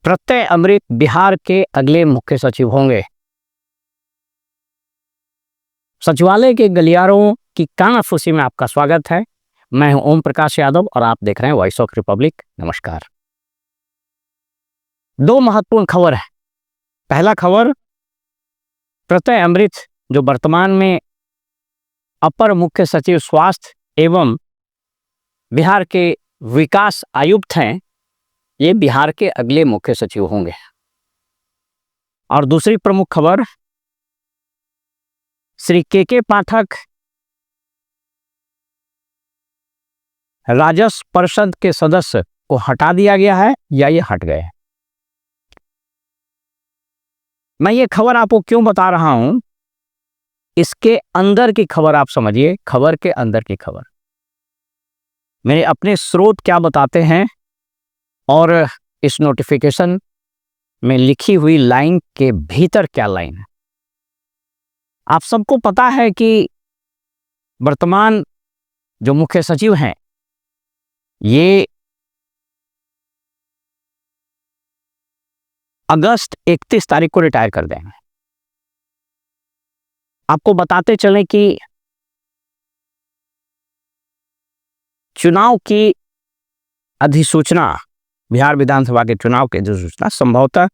प्रत्यय अमृत बिहार के अगले मुख्य सचिव होंगे। सचिवालय के गलियारों की कानाफूसी में आपका स्वागत है। मैं हूं ओम प्रकाश यादव और आप देख रहे हैं वॉइस ऑफ रिपब्लिक। नमस्कार। दो महत्वपूर्ण खबर है। पहला खबर, प्रत्यय अमृत जो वर्तमान में अपर मुख्य सचिव स्वास्थ्य एवं बिहार के विकास आयुक्त हैं, ये बिहार के अगले मुख्य सचिव होंगे। और दूसरी प्रमुख खबर, श्री के पाठक राजस्व परिषद के सदस्य को हटा दिया गया है या ये हट गए। मैं ये खबर आपको क्यों बता रहा हूं, इसके अंदर की खबर आप समझिए। खबर के अंदर की खबर, मेरे अपने स्रोत क्या बताते हैं और इस नोटिफिकेशन में लिखी हुई लाइन के भीतर क्या लाइन है। आप सबको पता है कि वर्तमान जो मुख्य सचिव हैं, ये अगस्त 31 तारीख को रिटायर कर देंगे। आपको बताते चलें कि चुनाव की अधिसूचना, बिहार विधानसभा के चुनाव की अधिसूचना संभवतः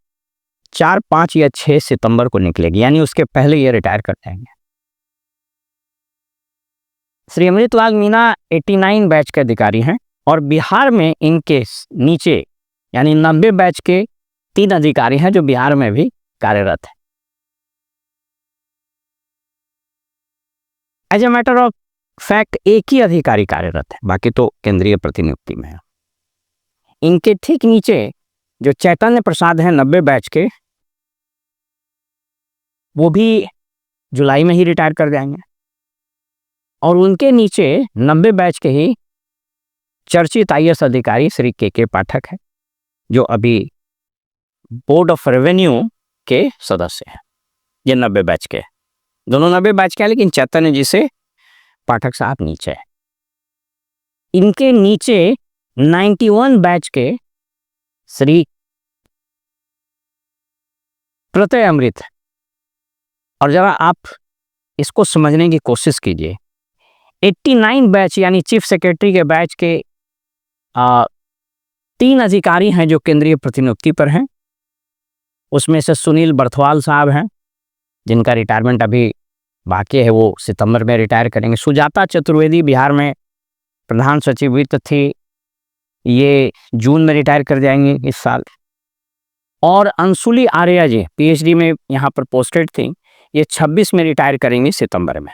4, 5 या 6 सितंबर को निकलेगी, यानी उसके पहले ये रिटायर कर जाएंगे। श्री अमृतलाल मीणा 89 बैच के अधिकारी हैं और बिहार में इनके नीचे यानी 90 बैच के 3 अधिकारी हैं जो बिहार में भी कार्यरत हैं। As a matter of fact एक ही अधिकारी कार्यरत है, बाकी तो केंद्रीय प्रतिनियुक्ति में है। इनके ठीक नीचे जो चैतन्य प्रसाद हैं 90 बैच के, वो भी जुलाई में ही रिटायर कर जाएंगे। और उनके नीचे 90 बैच के ही चर्चित IAS अधिकारी श्री के पाठक है, जो अभी बोर्ड ऑफ रेवेन्यू के सदस्य हैं। ये 90 बैच के, दोनों 90 बैच के हैं, लेकिन चैतन्य जी से पाठक साहब नीचे है। इनके नीचे 91 बैच के श्री प्रत्यय अमृत। और जरा आप इसको समझने की कोशिश कीजिए। 89 बैच यानी चीफ सेक्रेटरी के बैच के 3 अधिकारी हैं जो केंद्रीय प्रतिनियुक्ति पर हैं। उसमें से सुनील बर्थवाल साहब हैं, जिनका रिटायरमेंट अभी बाकी है, वो सितंबर में रिटायर करेंगे। सुजाता चतुर्वेदी बिहार में प्रधान सचिव वित्त थी, ये जून में रिटायर कर जाएंगे इस साल। और अंशुली आर्या जी PhD में यहाँ पर पोस्टेड थी, ये 26 में रिटायर करेंगे सितंबर में।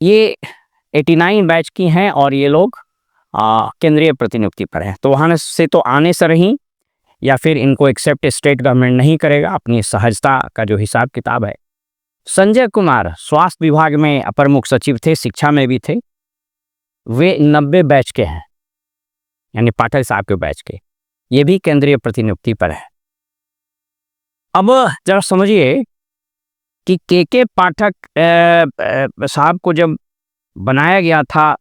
ये 89 बैच की हैं और ये लोग केंद्रीय प्रतिनियुक्ति पर हैं। तो वहाँ से तो आने से रही, या फिर इनको एक्सेप्ट स्टेट गवर्नमेंट नहीं करेगा, अपनी सहजता का जो हिसाब किताब है। संजय कुमार स्वास्थ्य विभाग में अपर मुख्य सचिव थे, शिक्षा में भी थे, वे 90 बैच के हैं, यानी पाठक साहब के बैच के। ये भी केंद्रीय प्रतिनियुक्ति पर है। अब जरा समझिए कि के पाठक साहब को जब बनाया गया था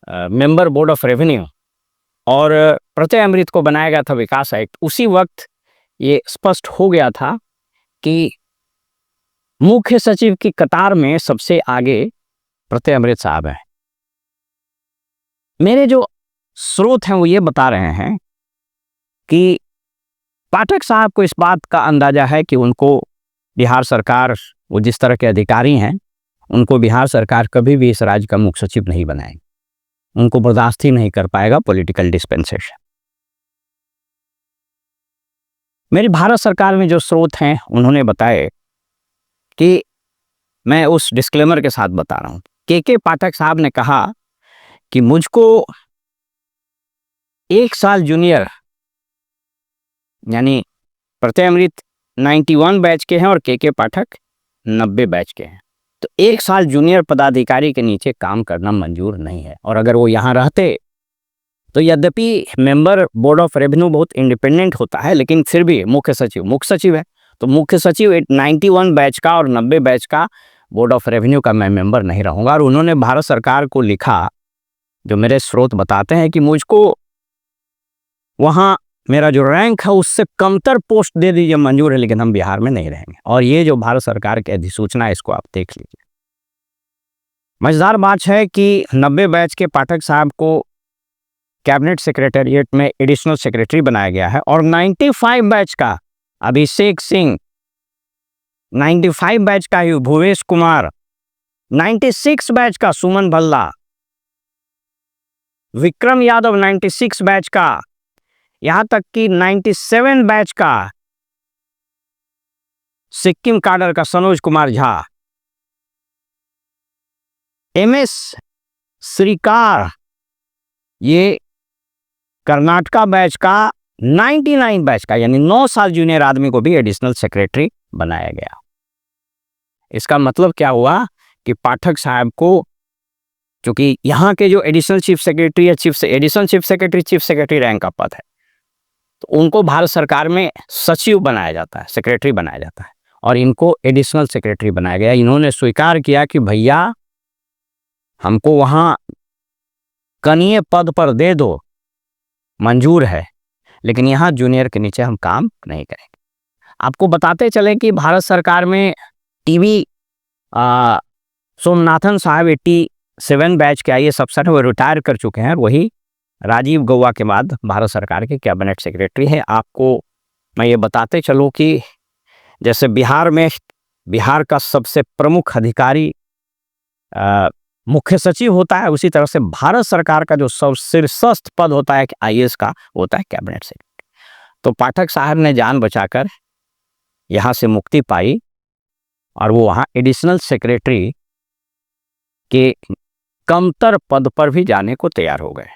मेंबर बोर्ड ऑफ रेवेन्यू और प्रत्यय अमृत को बनाया गया था विकास आयुक्त, उसी वक्त ये स्पष्ट हो गया था कि मुख्य सचिव की कतार में सबसे आगे प्रत्यय अमृत साहब हैं। मेरे जो स्रोत हैं वो ये बता रहे हैं कि पाठक साहब को इस बात का अंदाजा है कि उनको बिहार सरकार, वो जिस तरह के अधिकारी हैं, उनको बिहार सरकार कभी भी इस राज्य का मुख्य सचिव नहीं बनाएगी। उनको बर्दाश्त ही नहीं कर पाएगा पॉलिटिकल डिस्पेंसेशन। मेरी भारत सरकार में जो स्रोत हैं उन्होंने बताए कि मैं उस डिस्क्लेमर के साथ बता रहा हूं। के पाठक साहब ने कहा कि मुझको 1 साल जूनियर, यानी प्रत्यय अमृत 91 बैच के हैं और के पाठक 90 बैच के हैं, तो 1 साल जूनियर पदाधिकारी के नीचे काम करना मंजूर नहीं है। और अगर वो यहाँ रहते तो यद्यपि मेंबर बोर्ड ऑफ रेवेन्यू बहुत इंडिपेंडेंट होता है, लेकिन फिर भी मुख्य सचिव है, तो मुख्य सचिव 91 बैच का और 90 बैच का बोर्ड ऑफ रेवेन्यू का मैं मेंबर नहीं रहूँगा। और उन्होंने भारत सरकार को लिखा, जो मेरे स्रोत बताते हैं, कि मुझको वहाँ मेरा जो रैंक है उससे कमतर पोस्ट दे दीजिए, मंजूर है, लेकिन हम बिहार में नहीं रहेंगे। और ये जो भारत सरकार की अधिसूचना है, इसको आप देख लीजिए। मजेदार बात है कि 90 बैच के पाठक साहब को कैबिनेट सेक्रेटेरिएट में एडिशनल सेक्रेटरी बनाया गया है, और 95 बैच का अभिषेक सिंह, 95 बैच का भूवेश कुमार, 96 बैच का सुमन भल्ला, विक्रम यादव 96 बैच का, यहां तक कि 97 बैच का सिक्किम काडर का सनोज कुमार झा, MS श्रीकार, ये कर्नाटका बैच का 99 बैच का, यानी 9 साल जूनियर आदमी को भी एडिशनल सेक्रेटरी बनाया गया। इसका मतलब क्या हुआ कि पाठक साहब को, क्योंकि यहाँ के जो एडिशनल चीफ सेक्रेटरी या एडिशनल चीफ सेक्रेटरी रैंक का पद है, तो उनको भारत सरकार में सचिव बनाया जाता है, सेक्रेटरी बनाया जाता है, और इनको एडिशनल सेक्रेटरी बनाया गया। इन्होंने स्वीकार किया कि भैया हमको वहाँ कनीय पद पर दे दो, मंजूर है, लेकिन यहाँ जूनियर के नीचे हम काम नहीं करेंगे। आपको बताते चले कि भारत सरकार में टीवी सोमनाथन साहब 87 बैच के IAS अफसर है, वो रिटायर कर चुके हैं, वही राजीव गौबा के बाद भारत सरकार के कैबिनेट सेक्रेटरी है। आपको मैं ये बताते चलूँ कि जैसे बिहार में बिहार का सबसे प्रमुख अधिकारी मुख्य सचिव होता है, उसी तरह से भारत सरकार का जो सर्वश्रेष्ठ पद होता है IAS का, होता है कैबिनेट सेक्रेटरी। तो पाठक साहब ने जान बचाकर यहाँ से मुक्ति पाई और वो वहाँ एडिशनल सेक्रेटरी के कमतर पद पर भी जाने को तैयार हो गए।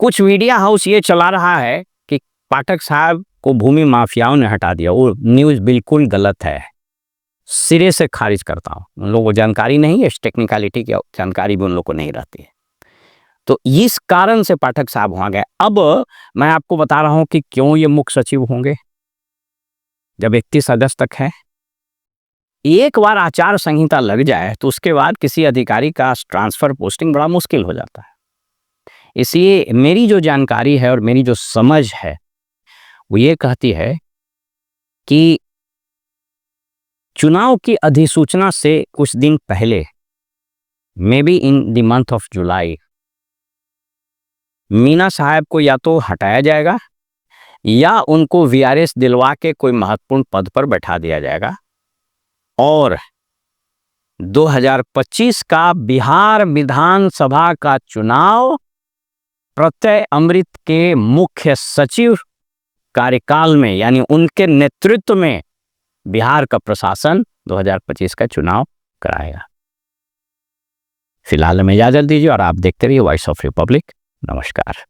कुछ मीडिया हाउस ये चला रहा है कि पाठक साहब को भूमि माफियाओं ने हटा दिया। वो न्यूज़ बिल्कुल गलत है, सिरे से खारिज करता हूँ। उन लोगों को जानकारी नहीं है, इस टेक्निकलिटी की जानकारी भी उन लोगों को नहीं रहती है, तो इस कारण से पाठक साहब वहाँ गए। अब मैं आपको बता रहा हूँ कि क्यों ये मुख्य सचिव होंगे। जब 31 अगस्त तक है, एक बार आचार संहिता लग जाए तो उसके बाद किसी अधिकारी का ट्रांसफर पोस्टिंग बड़ा मुश्किल हो जाता है। इसलिए मेरी जो जानकारी है और मेरी जो समझ है वो ये कहती है कि चुनाव की अधिसूचना से कुछ दिन पहले, may be in the month of July, Meena साहब को या तो हटाया जाएगा या उनको VRS दिलवा के कोई महत्वपूर्ण पद पर बैठा दिया जाएगा, और 2025 का बिहार विधानसभा का चुनाव प्रत्यय अमृत के मुख्य सचिव कार्यकाल में, यानी उनके नेतृत्व में बिहार का प्रशासन 2025 का चुनाव कराएगा। फिलहाल हमें इजाजत दीजिए और आप देखते रहिए वॉइस ऑफ रिपब्लिक। नमस्कार।